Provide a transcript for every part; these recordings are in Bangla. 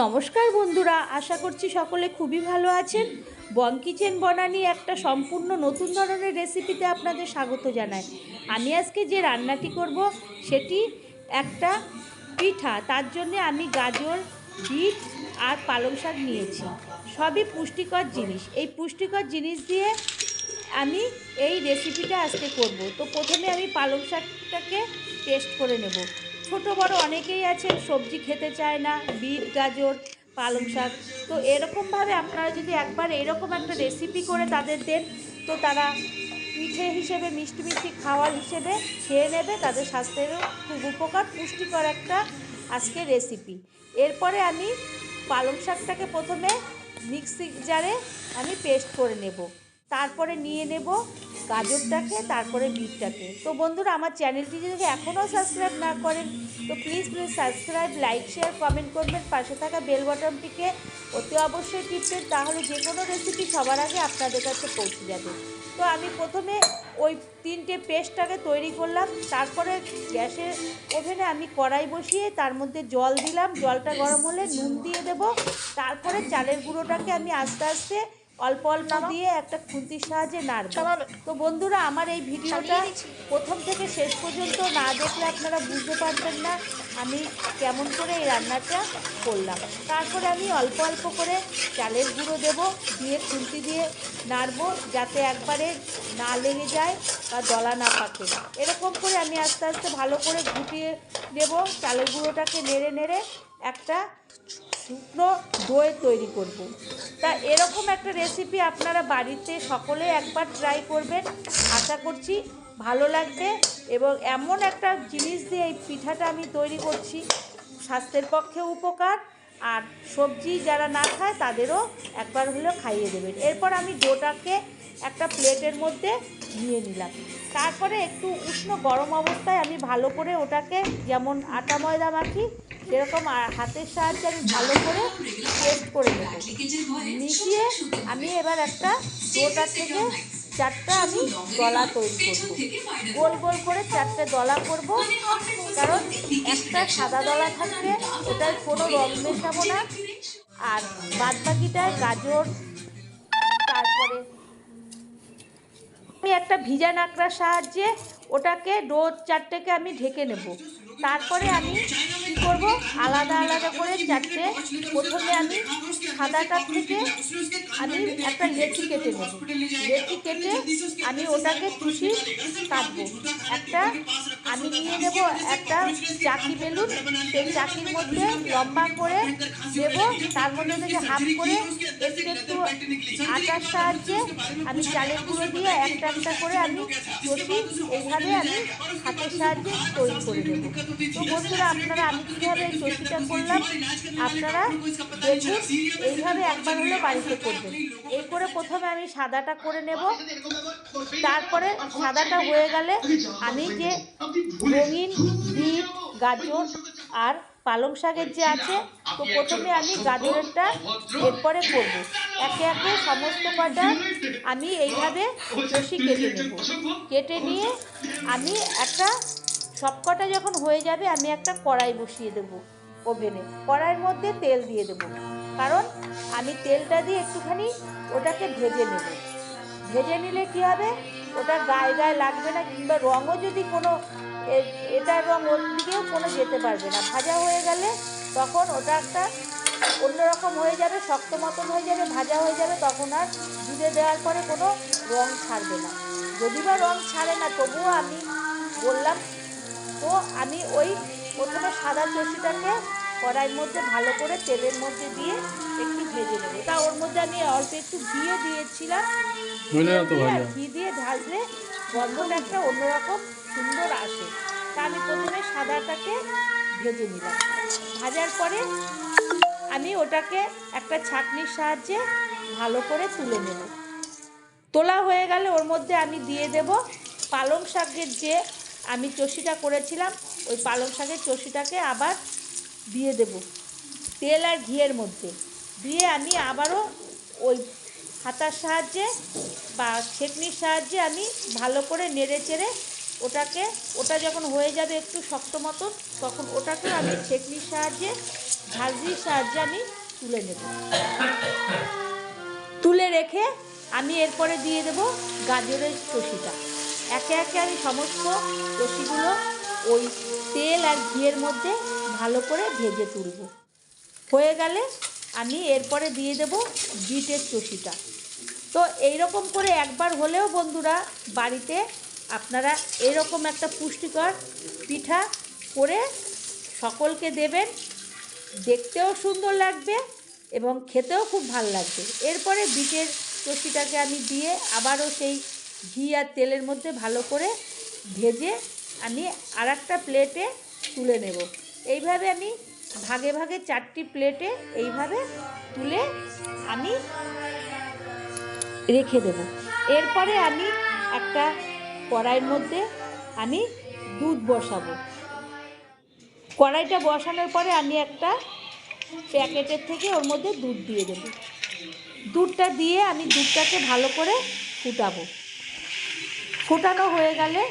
নমস্কার বন্ধুরা, আশা করছি সকলে খুবই ভালো আছেন। বং কিচেন বনানি একটা সম্পূর্ণ নতুন ধরনের রেসিপিতে আপনাদের স্বাগত জানাই। আমি আজকে যে রান্নাটি করব সেটি একটা পিঠা। তার জন্যে আমি গাজর, বিট আর পালং শাক নিয়েছি। সবই পুষ্টিকর জিনিস। এই পুষ্টিকর জিনিস দিয়ে আমি এই রেসিপিটা আজকে করব। তো প্রথমে আমি পালং শাকটাকে পেস্ট করে নেব। ছোট বড় অনেকেই আছেন সবজি খেতে চায় না, বিট গাজর পালং শাক। তো এরকমভাবে আপনারা যদি একবার এরকম একটা রেসিপি করে তাদের দেন, তো তারা পিঠে হিসেবে মিষ্টি মিষ্টি খাওয়ার হিসেবে খেয়ে নেবে। তাদের স্বাস্থ্যেরও খুব উপকার, পুষ্টিকর একটা আজকে রেসিপি। এরপরে আমি পালং শাকটাকে প্রথমে মিক্সি জারে আমি পেস্ট করে নেব। তারপরে নিয়ে নেব গাজরটাকে, তারপরে বিটটাকে। তো বন্ধুরা, আমার চ্যানেলটি যদি এখনও সাবস্ক্রাইব না করেন তো please subscribe, like, share, comment করবেন। পাশে থাকা বেল বাটনটিকে অতি অবশ্যই টিপবেন, তাহলে যে কোনো রেসিপি সবার আগে আপনাদের কাছে পৌঁছে যাবে। তো আমি প্রথমে ওই তিনটে পেস্টটাকে তৈরি করলাম। তারপরে গ্যাসের ওভেনে আমি কড়াই বসিয়ে তার মধ্যে জল দিলাম। জলটা গরম হলে নুন দিয়ে দেব। তারপরে চালের গুঁড়োটাকে আমি আস্তে আস্তে অল্প অল্প দিয়ে একটা খুন্তির সাহায্যে নাড়ব। তো বন্ধুরা, আমার এই ভিডিওটা প্রথম থেকে শেষ পর্যন্ত না দেখলে আপনারা বুঝতে পারবেন না আমি কেমন করে এই রান্নাটা করলাম। তারপরে আমি অল্প অল্প করে চালের গুঁড়ো দেব, দিয়ে খুন্তি দিয়ে নাড়ব যাতে একবারে না লেগে যায় বা দলা না পাকে। এরকম করে আমি আস্তে আস্তে ভালো করে ঘুটিয়ে দেব। চালের গুঁড়োটাকে নেড়ে নেড়ে একটা শুকনো দই তৈরি করব। তা এরকম একটা রেসিপি আপনারা বাড়িতে সকলে একবার ট্রাই করবেন, আশা করছি ভালো লাগবে। এবং এমন একটা জিনিস দিয়ে এই পিঠাটা আমি তৈরি করছি, স্বাস্থ্যের পক্ষে উপকার, আর সবজি যারা না খায় তাদেরও একবার হলেও খাইয়ে দেবেন। এরপর আমি ডোটাকে একটা প্লেটের মধ্যে নিয়ে নিলাম। তারপরে একটু উষ্ণ গরম অবস্থায় আমি ভালো করে ওটাকে, যেমন আটা ময়দা মাখি সেরকম হাতের সাহায্যে আমি ভালো করে পেস্ট করে নেব। মিশিয়ে আমি এবার একটা ডোটা থেকে চারটা আমি দলা তৈরি করব। গোল গোল করে চারটে দলা করব, কারণ একটা সাদা দলা থাকবে, ওটায় কোনো রং মেশাবো না। আর বাদবাকিটায় গাজর, তারপরে আমি একটা ভিজা নাকড়ার সাহায্যে ওটাকে ডো চারটেকে আমি ঢেকে নেব। তারপরে আমি কী করব, আলাদা আলাদা করে চারটে, প্রথমে আমি সাদাটার থেকে আমি একটা লেচি কেটে নেব। লেচি কেটে আমি ওটাকে টুসি কাটবো। একটা আমি নিয়ে নেব একটা চাকি বেলুন, সেই চাকির মধ্যে লম্বা করে দেব, তার মধ্যে থেকে হাফ করে একটু একটু আটার সাহায্যে আমি চালের গুঁড়ো দিয়ে একটা একটা করে আমি চটি এইভাবে আমি হাতের সাহায্যে তৈরি করে দেবো। তো বন্ধুরা, আপনারা আমি কীভাবে এই চটিটা করলাম আপনারা দেখুন, এইভাবে একবার হলেও বাড়িতে করবেন। এই করে প্রথমে আমি সাদাটা করে নেব। তারপরে সাদাটা হয়ে গেলে আমি যে রঙিন বিট, গাজর আর পালং শাকের যে আছে, তো প্রথমে আমি গাজরেরটা এরপরে করব। একে একে সমস্ত কটা আমি এইভাবে কষি কেটে নেব। কেটে নিয়ে আমি একটা, সবকটা যখন হয়ে যাবে আমি একটা কড়াই বসিয়ে দেবো ওভেনে। কড়াইয়ের মধ্যে তেল দিয়ে দেবো, কারণ আমি তেলটা দিয়ে একটুখানি ওটাকে ভেজে নেব। ভেজে নিলে কী হবে, ওটা গায়ে গায়ে লাগবে না, কিংবা রঙও যদি কোনো এটার রঙ ওর দিকেও কোনো যেতে পারবে না। ভাজা হয়ে গেলে তখন ওটা একটা অন্যরকম হয়ে যাবে, শক্ত মতন হয়ে যাবে, ভাজা হয়ে যাবে, তখন আর জিরে দেওয়ার পরে কোনো রঙ ছাড়বে না। যদি বা রঙ ছাড়ে না তবুও আমি বললাম, তো আমি ওই প্রথমে সাদা চষিটাকে কড়াইয়ের মধ্যে ভালো করে তেলের মধ্যে দিয়ে একটু ভেজে নেবো। তা ওর মধ্যে আমি অল্প একটু ঘিও দিয়েছিলাম। ঘি দিয়ে ভাজলে গন্ধটা একটা অন্যরকম সুন্দর আসে। তা আমি প্রথমে সাদাটাকে ভেজে নিলাম। ভাজার পরে আমি ওটাকে একটা ছাঁকনির সাহায্যে ভালো করে তুলে নেব। তোলা হয়ে গেলে ওর মধ্যে আমি দিয়ে দেব পালং শাকের যে আমি চষিটা করেছিলাম, ওই পালং শাকের চষিটাকে আবার দিয়ে দেব তেল আর ঘিয়ের মধ্যে। দিয়ে আমি আবারও ওই হাতার সাহায্যে বা ছেঁকনির সাহায্যে আমি ভালো করে নেড়ে চেড়ে ওটা যখন হয়ে যাবে একটু শক্ত মতন, তখন ওটাকে আমি ছেঁকনির সাহায্যে, ঝাঁঝরির সাহায্যে আমি তুলে নেব। তুলে রেখে আমি এরপরে দিয়ে দেব গাজরের চষিটা। একে একে আমি সমস্ত চষিগুলো ওই তেল আর ঘিয়ের মধ্যে ভালো করে ভেজে তুলব। হয়ে গেলে আমি এরপরে দিয়ে দেব বিটের চষিটা। তো এইরকম করে একবার হলেও বন্ধুরা বাড়িতে আপনারা এরকম একটা পুষ্টিকর পিঠা করে সকলকে দেবেন। দেখতেও সুন্দর লাগবে এবং খেতেও খুব ভালো লাগবে। এরপরে বিটের চষিটাকে আমি দিয়ে আবারও সেই ঘি আর তেলের মধ্যে ভালো করে ভেজে আমি আর একটা প্লেটে তুলে নেব। এইভাবে আমি ভাগে ভাগে 4টি প্লেটে এইভাবে তুলে আমি রেখে দেব। এরপরে আমি একটা কড়াইয়ের মধ্যে আমি দুধ বসাবো। কড়াইটা বসানোর পরে আমি একটা প্যাকেটের থেকে ওর মধ্যে দুধ দিয়ে দেব। দুধটা দিয়ে আমি দুধটাকে ভালো করে ফুটাবো। ফোটানো হয়ে গেলে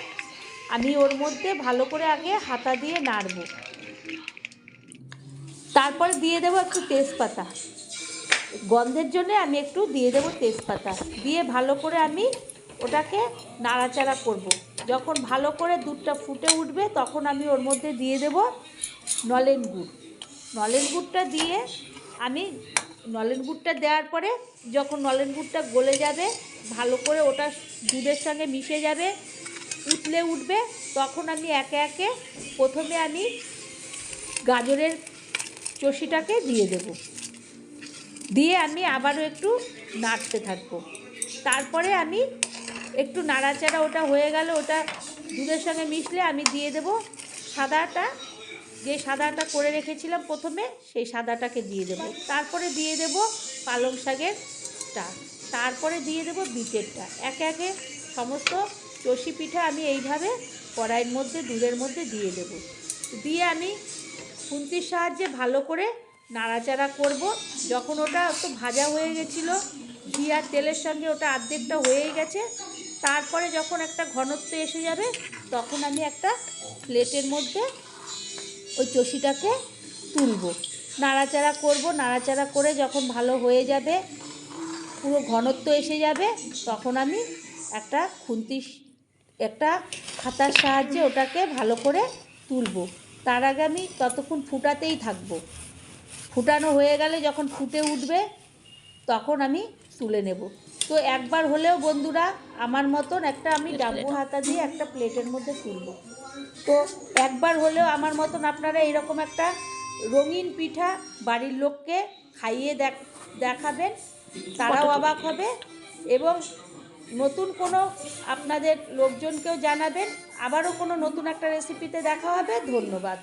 আমি ওর মধ্যে ভালো করে আগে হাতা দিয়ে নাড়ব। তারপরে দিয়ে দেবো একটু তেজপাতা, গন্ধের জন্য আমি একটু দিয়ে দেবো তেজপাতা। দিয়ে ভালো করে আমি ওটাকে নাড়াচাড়া করব। যখন ভালো করে দুধটা ফুটে উঠবে তখন আমি ওর মধ্যে দিয়ে দেব নলেন গুড়। নলেন গুড়টা দিয়ে আমি নলেন গুড়টা দেওয়ার পরে যখন নলেন গুড়টা গলে যাবে, ভালো করে ওটা দুধের সঙ্গে মিশে যাবে, উতলে উঠবে, তখন আমি একে একে প্রথমে আমি গাজরের চষিটাকে দিয়ে দেব। দিয়ে আমি আবারও একটু নাড়তে থাকবো। তারপরে আমি একটু নাড়াচাড়া ওটা হয়ে গেল, ওটা দুধের সঙ্গে মিশলে আমি দিয়ে দেব সাদাটা, যে সাদাটা করে রেখেছিলাম প্রথমে, সেই সাদাটাকে দিয়ে দেব। তারপরে দিয়ে দেব পালং শাকেরটা, তারপরে দিয়ে দেব বিটেরটা। একে একে সমস্ত চষি পিঠা আমি এইভাবে কড়াইয়ের মধ্যে দুধের মধ্যে দিয়ে দেব। দিয়ে আমি খুন্তির সাহায্যে ভালো করে নাড়াচাড়া করব। যখন ওটা একটু ভাজা হয়ে গেছিলো ঘি আর তেলের সঙ্গে, ওটা অর্ধেকটা হয়েই গেছে, তারপরে যখন একটা ঘনত্ব এসে যাবে তখন আমি একটা প্লেটের মধ্যে ওই চষিটাকে তুলব। নাড়াচাড়া করব, নাড়াচাড়া করে যখন ভালো হয়ে যাবে, পুরো ঘনত্ব এসে যাবে, তখন আমি একটা খাতার সাহায্যে ওটাকে ভালো করে তুলব। তার আগে আমি ততক্ষণ ফুটাতেই থাকবো। ফুটানো হয়ে গেলে যখন ফুটে উঠবে তখন আমি তুলে নেব। তো একবার হলেও বন্ধুরা আমার মতন একটা আমি ডাব্বু হাতা দিয়ে একটা প্লেটের মধ্যে তুলব। তো একবার হলেও আমার মতন আপনারা এরকম একটা রঙিন পিঠা বাড়ির লোককে খাইয়ে দেখাবেন, তারাও অবাক হবে এবং নতুন কোনো আপনাদের লোকজনকেও জানাবেন। আবারও কোনো নতুন একটা রেসিপিতে দেখা হবে। ধন্যবাদ।